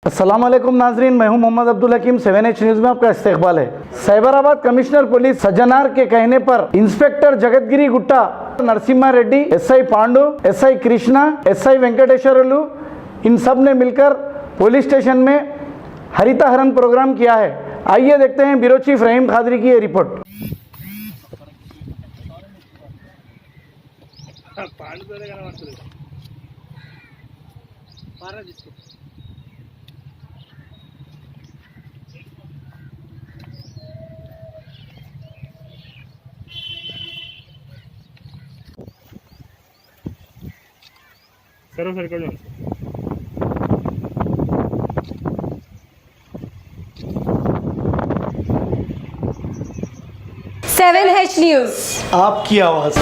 अस्सलाम वालेकुम नाजरीन, मैं हूं मोहम्मद अब्दुल हकीम। 7H न्यूज़ में आपका इस्तकबाल है। साइबराबाद कमिश्नर पुलिस सज्जनार के कहने पर inspector Jagadgiri Gutta, Narasimha Reddy, SI Pandu, SI Krishna, SI Venkateswarlu, इन सब ने मिलकर पुलिस स्टेशन में हरितहरण प्रोग्राम किया है। आइए देखते हैं ब्यूरो चीफ रहीम खादरी की ये रिपोर्ट। सर्व सर्कल 7H न्यूज़ आपकी आवाज़।